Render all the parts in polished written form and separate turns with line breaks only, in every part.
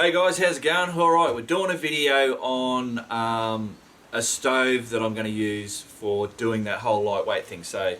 Hey guys, how's it going? Alright, we're doing a video on a stove that I'm going to use for doing that whole lightweight thing. So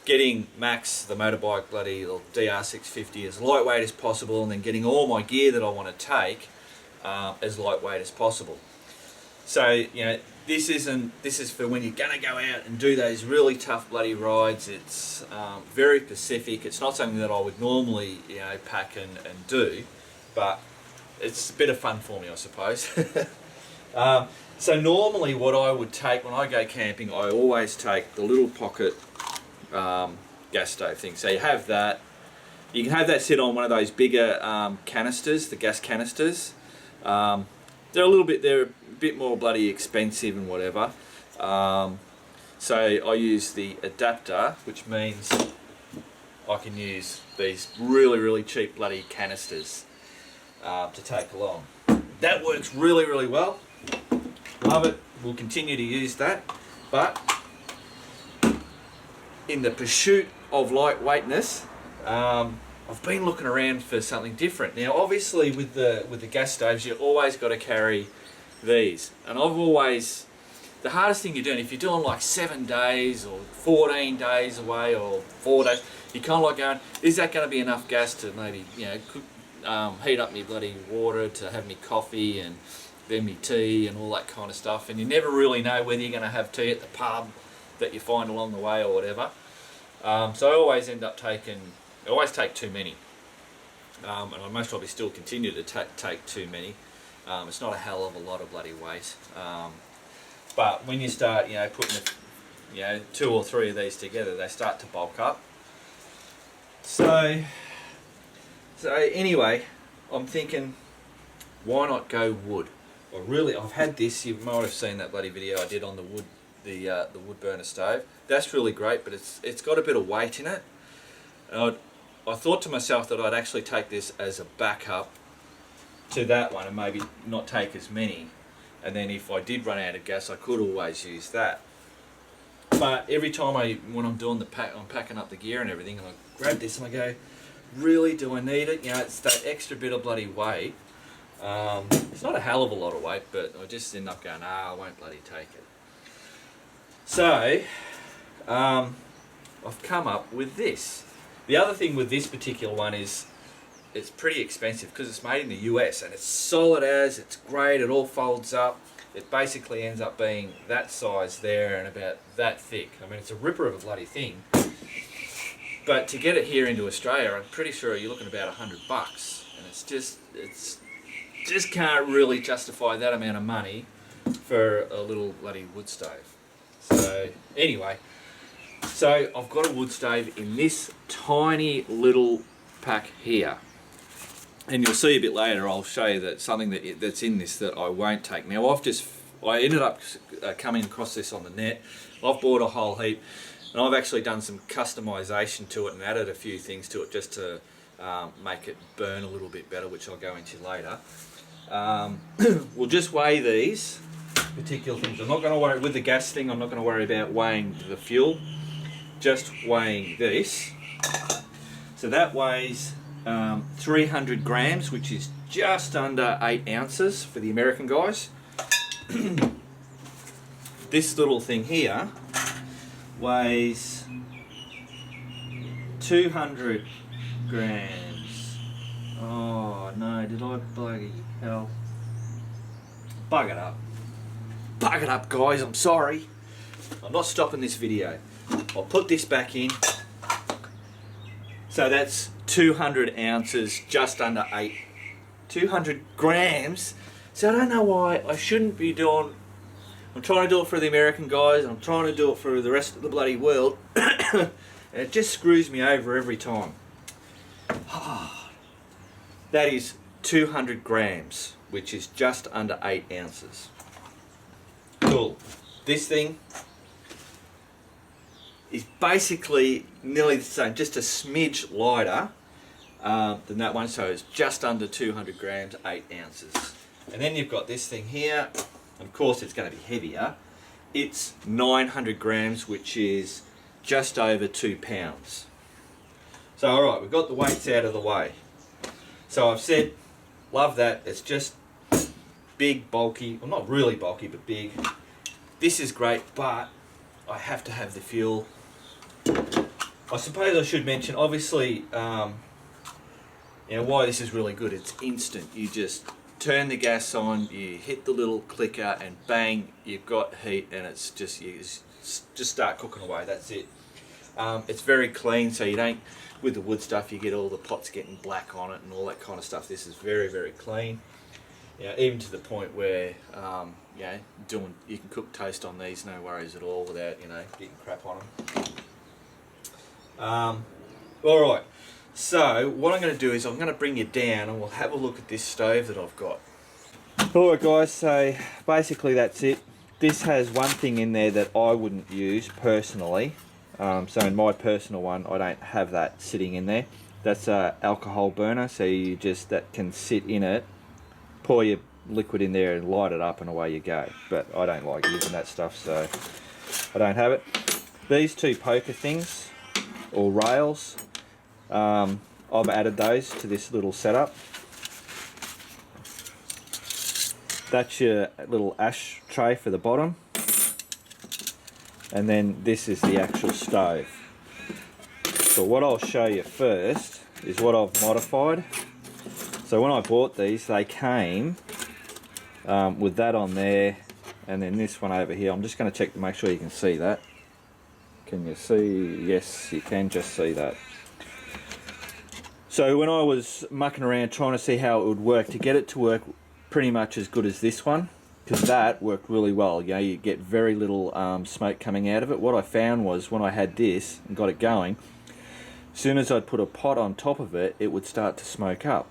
getting Max, the motorbike bloody DR650 as lightweight as possible, and then getting all my gear that I want to take as lightweight as possible. So, you know, this is for when you're going to go out and do those really tough bloody rides. It's very specific. It's not something that I would normally, you know, pack and do, but it's a bit of fun for me, I suppose. So normally what I would take when I go camping, I always take the little pocket gas stove thing. So you have that. You can have that sit on one of those bigger canisters, the gas canisters. They're a bit more bloody expensive and whatever. So I use the adapter, which means I can use these really cheap bloody canisters to take along. That works really well. Love it. We'll continue to use that. But in the pursuit of lightweightness, I've been looking around for something different. Now, obviously, with the gas stoves, you always got to carry these. And the hardest thing you're doing, if you're doing like 7 days or 14 days away or 4 days, you're kind of like going, is that going to be enough gas to maybe, you know, heat up me bloody water, to have me coffee and then me tea and all that kind of stuff. And you never really know whether you're going to have tea at the pub that you find along the way or whatever. So I always take too many. And I most probably still continue to take too many. It's not a hell of a lot of bloody weight. But when you start, you know, putting, you know, 2 or 3 of these together, they start to bulk up. So anyway, I'm thinking, why not go wood? I've had this. You might have seen that bloody video I did on the wood burner stove. That's really great, but it's got a bit of weight in it. And I thought to myself that I'd actually take this as a backup to that one and maybe not take as many. And then if I did run out of gas, I could always use that. But every time when I'm doing I'm packing up the gear and everything, and I grab this and I go, really, do I need it? You know, it's that extra bit of bloody weight. It's not a hell of a lot of weight, but I just end up going, I won't bloody take it. So, I've come up with this. The other thing with this particular one is it's pretty expensive because it's made in the US, and it's solid as, it's great, it all folds up. It basically ends up being that size there and about that thick. I mean, it's a ripper of a bloody thing. But to get it here into Australia, I'm pretty sure you're looking about $100, and it's just can't really justify that amount of money for a little bloody wood stove. So anyway, so I've got a wood stove in this tiny little pack here, and you'll see a bit later. I'll show you that something that's in this that I won't take. Now I ended up coming across this on the net. I've bought a whole heap. And I've actually done some customization to it and added a few things to it just to make it burn a little bit better, which I'll go into later. We'll just weigh these particular things. I'm not going to worry with the gas thing. I'm not going to worry about weighing the fuel. Just weighing this. So that weighs 300 grams, which is just under 8 ounces for the American guys. This little thing here weighs 200 grams. Oh no, did I bloody hell? Bug it up. Bug it up, guys, I'm sorry. I'm not stopping this video. I'll put this back in. So that's 200 ounces, just under 200 grams. So I don't know why I shouldn't be doing. I'm trying to do it for the American guys, I'm trying to do it for the rest of the bloody world, and it just screws me over every time. That is 200 grams, which is just under 8 ounces. Cool. This thing is basically nearly the same, just a smidge lighter than that one, so it's just under 200 grams, 8 ounces. And then you've got this thing here. Of course it's going to be heavier. It's 900 grams, which is just over 2 pounds. So alright, we've got the weights out of the way. So I've said Love that. It's just big, bulky. Well, not really bulky, but big. This is great, but I have to have the fuel. I suppose I should mention, obviously, why this is really good. It's instant. You just turn the gas on, you hit the little clicker, and bang, you've got heat, and it's just just start cooking away. That's it. It's very clean, so you don't, with the wood stuff, you get all the pots getting black on it and all that kind of stuff. This is very, very clean. Even to the point where you can cook toast on these, no worries at all, without getting crap on them. All right. So what I'm going to do is I'm going to bring you down and we'll have a look at this stove that I've got. Alright guys, so basically that's it. This has one thing in there that I wouldn't use personally. So in my personal one, I don't have that sitting in there. That's a alcohol burner, so that can sit in it, pour your liquid in there and light it up and away you go. But I don't like using that stuff, so I don't have it. These two poker things, or rails, I've added those to this little setup. That's your little ash tray for the bottom, and then this is the actual stove. So what I'll show you first is what I've modified. So when I bought these, they came with that on there, and then this one over here. I'm just going to check to make sure you can see that. Can you see? Yes, you can just see that. So when I was mucking around trying to see how it would work, to get it to work pretty much as good as this one, because that worked really well. You get very little smoke coming out of it. What I found was when I had this and got it going, as soon as I'd put a pot on top of it, it would start to smoke up.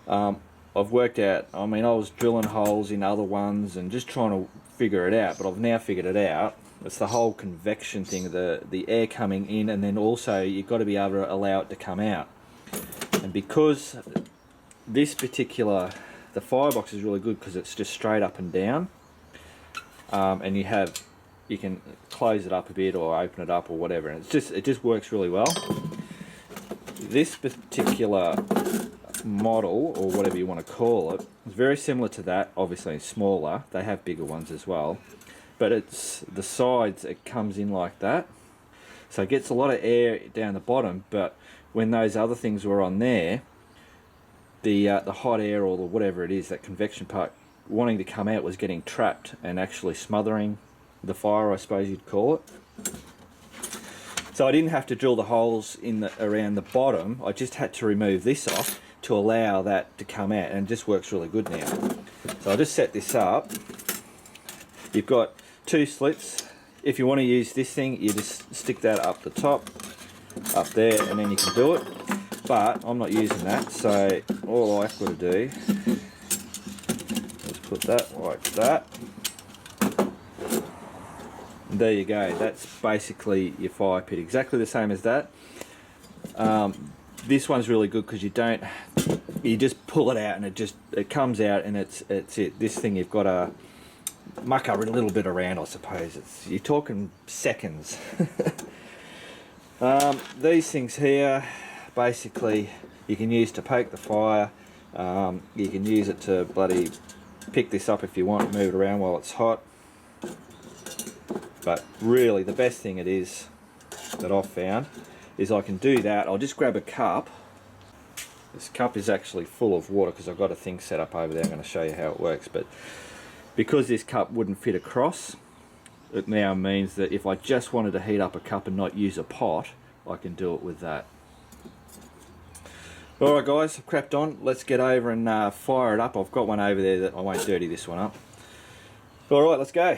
I've worked out, I was drilling holes in other ones and just trying to figure it out, but I've now figured it out. It's the whole convection thing, the air coming in, and then also you've got to be able to allow it to come out. And because this particular, the firebox is really good because it's just straight up and down, and you can close it up a bit or open it up or whatever, and it just works really well. This particular model, or whatever you want to call it, is very similar to that. Obviously smaller, they have bigger ones as well, but it's the sides, it comes in like that, so it gets a lot of air down the bottom. But when those other things were on there, the hot air, or the whatever it is, that convection part wanting to come out, was getting trapped and actually smothering the fire, I suppose you'd call it. So I didn't have to drill the holes around the bottom. I just had to remove this off to allow that to come out, and it just works really good now. So I'll just set this up. You've got two slits. If you want to use this thing, you just stick that up the top, up there, and then you can do it. But I'm not using that, so all I've got to do is put that like that. And there you go. That's basically your fire pit, exactly the same as that. This one's really good because you just pull it out and it comes out, and it's it. This thing, you've got to muck a little bit around, I suppose. You're talking seconds. These things here, basically, you can use to poke the fire. You can use it to bloody pick this up if you want, move it around while it's hot. But really, the best thing it is that I've found is I can do that. I'll just grab a cup. This cup is actually full of water because I've got a thing set up over there. I'm going to show you how it works. But because this cup wouldn't fit across, it now means that if I just wanted to heat up a cup and not use a pot, I can do it with that. Alright guys, I've crapped on. Let's get over and fire it up. I've got one over there that I won't dirty this one up. Alright, let's go.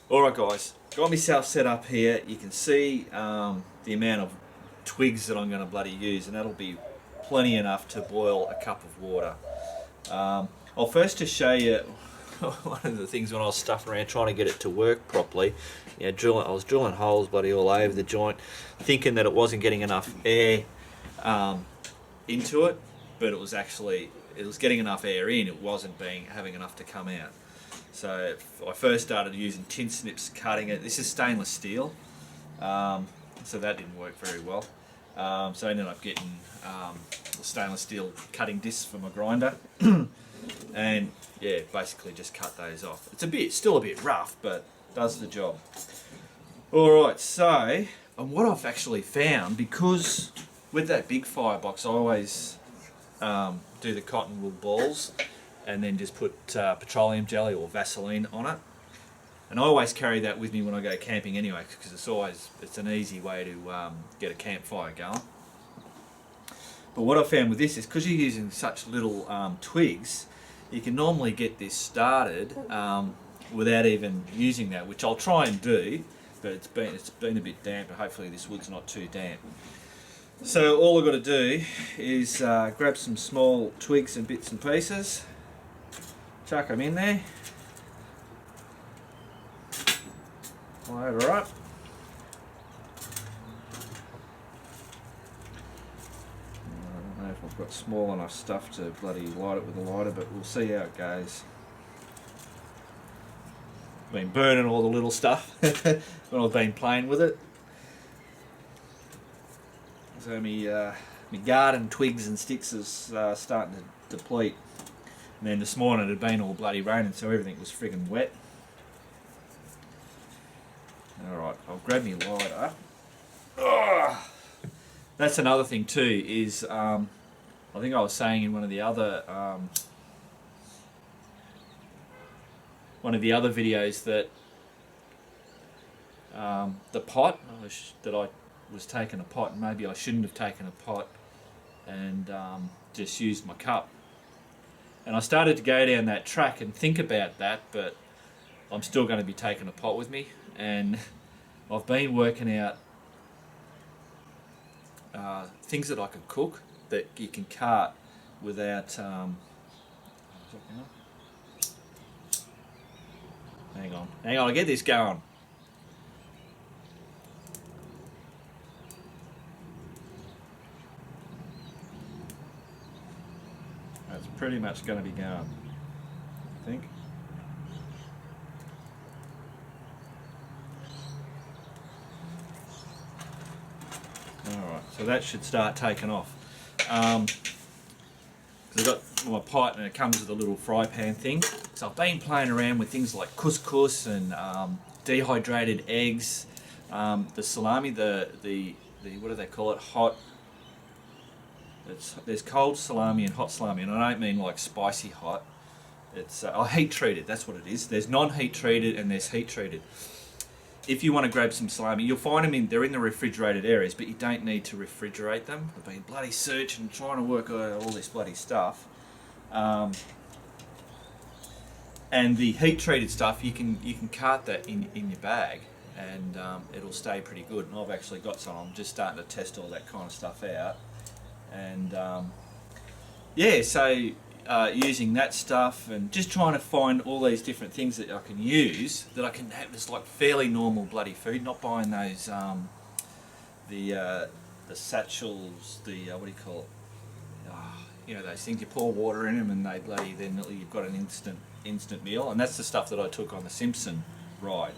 Alright guys, got myself set up here. You can see the amount of twigs that I'm going to bloody use, and that'll be plenty enough to boil a cup of water. I'll first just show you one of the things when I was stuffing around trying to get it to work properly. I was drilling holes bloody all over the joint, thinking that it wasn't getting enough air into it, but it was getting enough air in. It wasn't having enough to come out. So I first started using tin snips, cutting it. This is stainless steel, so that didn't work very well. So I ended up getting stainless steel cutting discs for my grinder. And yeah, basically just cut those off. It's still a bit rough, but does the job. Alright, so, and what I've actually found, because with that big firebox I always do the cotton wool balls and then just put petroleum jelly or Vaseline on it. And I always carry that with me when I go camping anyway, because it's an easy way to get a campfire going. But what I found with this is, because you're using such little twigs, you can normally get this started without even using that, which I'll try and do, but it's been a bit damp, and hopefully this wood's not too damp. So all I've got to do is grab some small twigs and bits and pieces, chuck them in there, load her up. I don't know if I've got small enough stuff to bloody light it with a lighter, but we'll see how it goes. I've been burning all the little stuff when I've been playing with it. So my garden twigs and sticks is starting to deplete. And then this morning it had been all bloody raining, so everything was friggin' wet. Alright, I'll grab my lighter. Oh, that's another thing too, is I think I was saying in one of the other videos that the pot that I was taking a pot, and maybe I shouldn't have taken a pot and just used my cup. And I started to go down that track and think about that, but I'm still going to be taking a pot with me. And I've been working out things that I can cook that you can cart without. Hang on, I'll get this going. That's pretty much going to be going, I think. Alright, so that should start taking off. Because I've got my pot and it comes with a little fry pan thing. So I've been playing around with things like couscous and dehydrated eggs, the salami, the what do they call it? Hot. There's cold salami and hot salami, and I don't mean like spicy hot. It's heat treated. That's what it is. There's non-heat treated and there's heat treated. If you want to grab some salami, you'll find them they're in the refrigerated areas, but you don't need to refrigerate them. I've been bloody searching, trying to work out all this bloody stuff. And the heat treated stuff, you can cart that in your bag, and it'll stay pretty good. And I've actually got some. I'm just starting to test all that kind of stuff out. And yeah, so using that stuff and just trying to find all these different things that I can use that I can have as like fairly normal bloody food, not buying those the satchels, what do you call it? You know, those things you pour water in them and they bloody then you've got an instant meal. And that's the stuff that I took on the Simpson ride.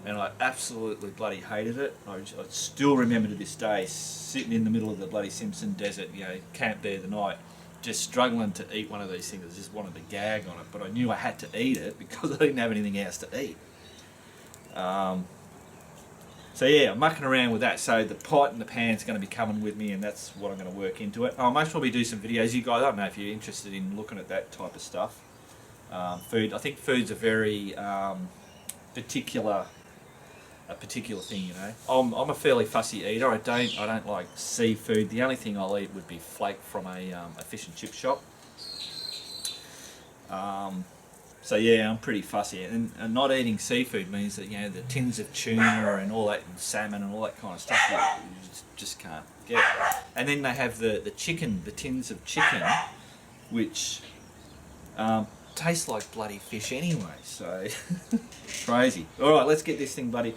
And I absolutely bloody hated it. I still remember to this day sitting in the middle of the bloody Simpson desert, you know, camped there the night, just struggling to eat one of these things. I just wanted to gag on it, but I knew I had to eat it because I didn't have anything else to eat. So yeah, I'm mucking around with that. So the pot and the pan's going to be coming with me, and that's what I'm going to work into it. I'll most probably do some videos. You guys, I don't know if you're interested in looking at that type of stuff. Food. I think food's a very particular thing, you know. I'm a fairly fussy eater. I don't like seafood. The only thing I'll eat would be flake from a fish and chip shop. So yeah, I'm pretty fussy, and not eating seafood means that, you know, the tins of tuna and all that, and salmon and all that kind of stuff you just can't get. And then they have the chicken, the tins of chicken, which tastes like bloody fish anyway. So crazy. All right, let's get this thing bloody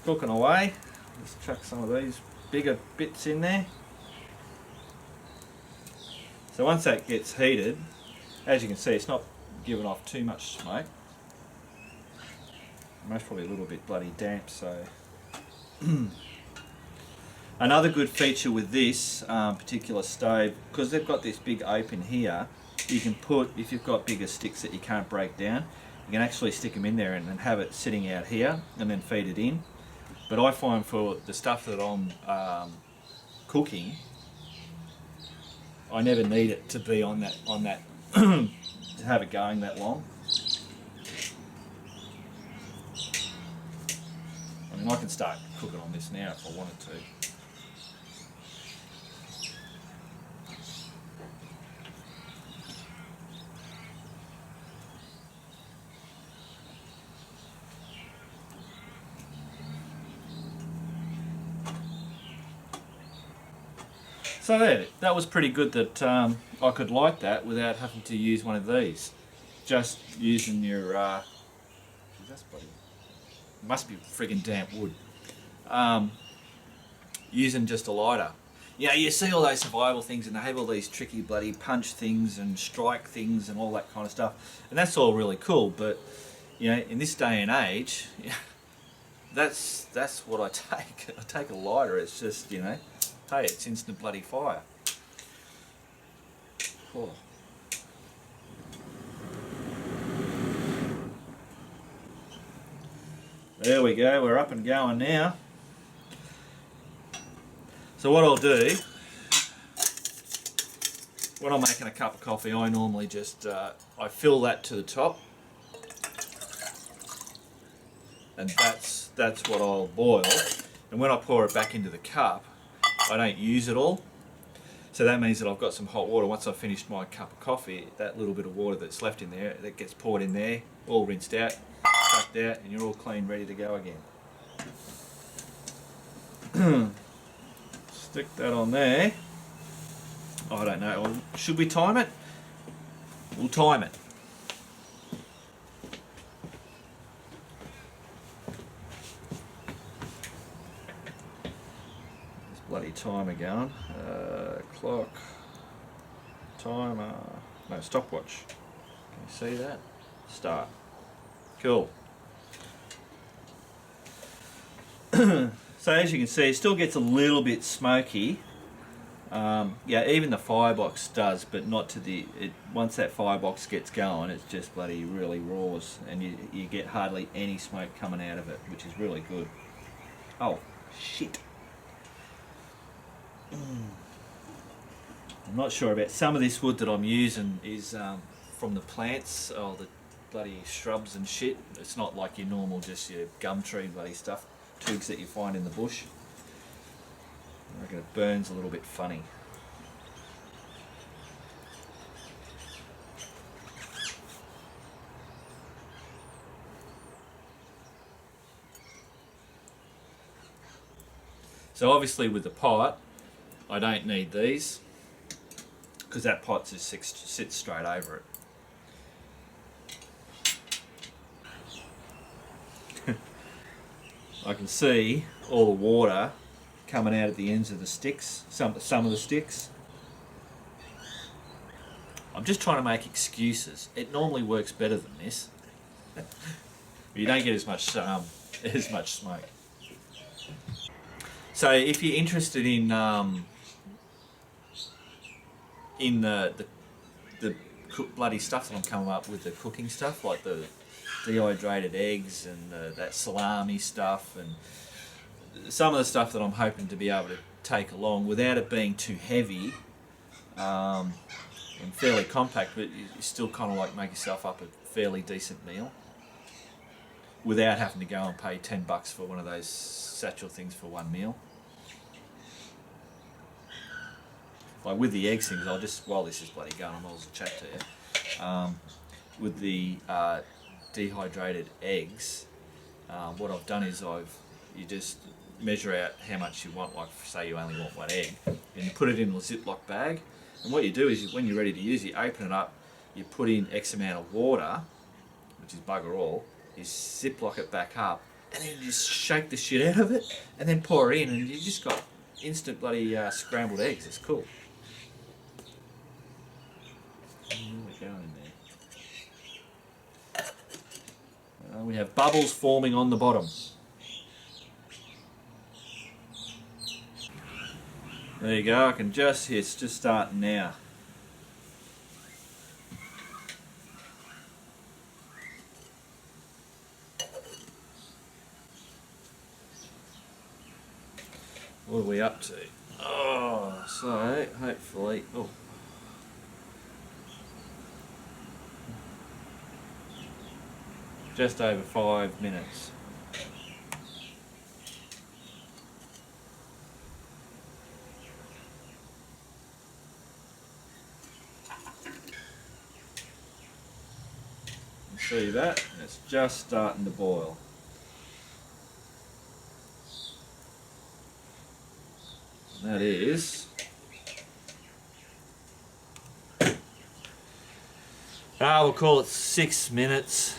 cooking away. Let's chuck some of these bigger bits in there. So once that gets heated, as you can see, it's not giving off too much smoke. Most probably a little bit bloody damp, so Another good feature with this particular stove, because they've got this big open here, you can put, if you've got bigger sticks that you can't break down, you can actually stick them in there and have it sitting out here and then feed it in. But I find for the stuff that I'm cooking, I never need it to be on that to have it going that long. I mean, I can start cooking on this now if I wanted to. So there, that was pretty good that I could light that without having to use one of these. Just using your, that's bloody, must be friggin' damp wood. Using just a lighter. Yeah, you see all those survival things and they have all these tricky bloody punch things and strike things and all that kind of stuff. And that's all really cool, but you know, in this day and age, that's what I take. I take a lighter, it's just, you know, hey, it's instant bloody fire. Oh. There we go, we're up and going now. So what I'll do, when I'm making a cup of coffee, I normally just, I fill that to the top. And that's what I'll boil. And when I pour it back into the cup, I don't use it all. So that means that I've got some hot water. Once I've finished my cup of coffee, that little bit of water that's left in there, that gets poured in there, all rinsed out, sucked out, and you're all clean, ready to go again. Stick that on there. I don't know, should we time it? We'll time it. Bloody timer going. Clock. Timer. No, stopwatch. Can you see that? Start. Cool. So as you can see, it still gets a little bit smoky. Yeah, even the firebox does, but not to the. Once that firebox gets going, it's just bloody really raws, and you get hardly any smoke coming out of it, which is really good. Oh, shit. I'm not sure about some of this wood that I'm using is from the plants or the bloody shrubs and shit. It's not like your normal, just your gum tree bloody stuff, twigs that you find in the bush. I reckon it burns a little bit funny. So obviously with the pot, I don't need these because that pot just sits straight over it. I can see all the water coming out at the ends of the sticks, some of the sticks. I'm just trying to make excuses. It normally works better than this. You don't get as much smoke. So if you're interested in the bloody stuff that I'm coming up with, the cooking stuff, like the dehydrated eggs and that salami stuff, and some of the stuff that I'm hoping to be able to take along without it being too heavy and fairly compact, but you still kind of like make yourself up a fairly decent meal without having to go and pay $10 for one of those satchel things for one meal. Like with the eggs things, I'll just, while this is bloody going, I might as well chat to you. With the dehydrated eggs, what I've done is you just measure out how much you want, like say you only want one egg, and you put it in a Ziploc bag, and what you do is when you're ready to use it, you open it up, you put in X amount of water, which is bugger all, you Ziploc it back up, and then you just shake the shit out of it, and then pour it in, and you just got instant bloody scrambled eggs. It's cool. We're going there. We have bubbles forming on the bottom. There you go, I can just see it's just starting now. What are we up to? Oh, so hopefully, oh. Just over 5 minutes. See that? It's just starting to boil. And that is we'll call it 6 minutes.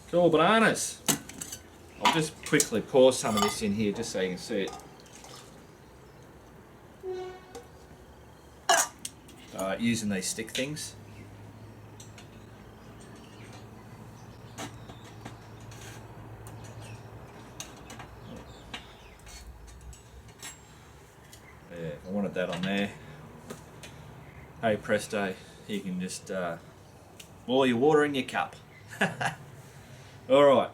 Cool bananas. I'll just quickly pour some of this in here just so you can see it. Using these stick things. Yeah, I wanted that on there. Hey presto, you can just boil your water in your cup. Alright.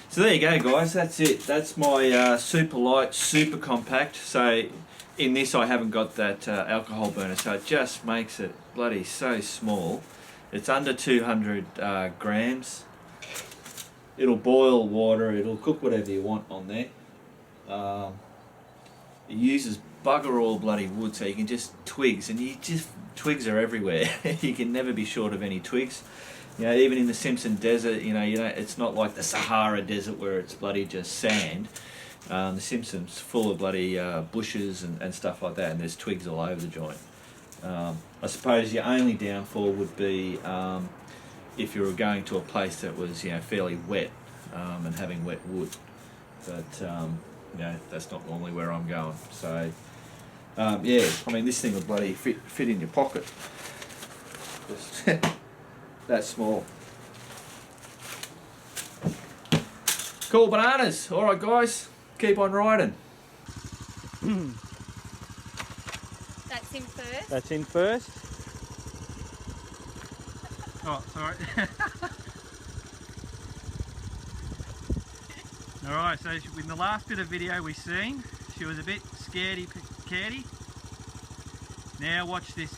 So there you go guys, that's it. That's my super light, super compact. So in this I haven't got that alcohol burner, so it just makes it bloody so small. It's under 200 grams. It'll boil water, it'll cook whatever you want on there. It uses bugger all bloody wood, so you can just twigs, and twigs are everywhere. You can never be short of any twigs. You know, even in the Simpson Desert, you know, it's not like the Sahara Desert where it's bloody just sand. The Simpson's full of bloody bushes and stuff like that, and there's twigs all over the joint. I suppose your only downfall would be if you were going to a place that was, you know, fairly wet and having wet wood. But you know, that's not normally where I'm going. So yeah, I mean, this thing will bloody fit in your pocket. Just that small. Cool bananas. All right, guys, keep on riding.
That's in first.
That's in first.
Oh, sorry. Alright, so in the last bit of video we seen, she was a bit scaredy-caredy. Now watch this.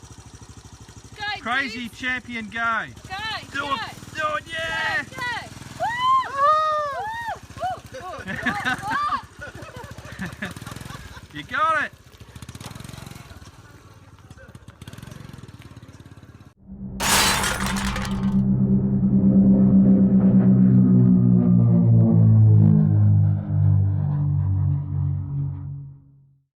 Go,
Crazy
dude.
champion go.
Go,
Do
go.
it, do it, yeah!
Go, go. Woo! Woo! Woo! Woo!
You got it!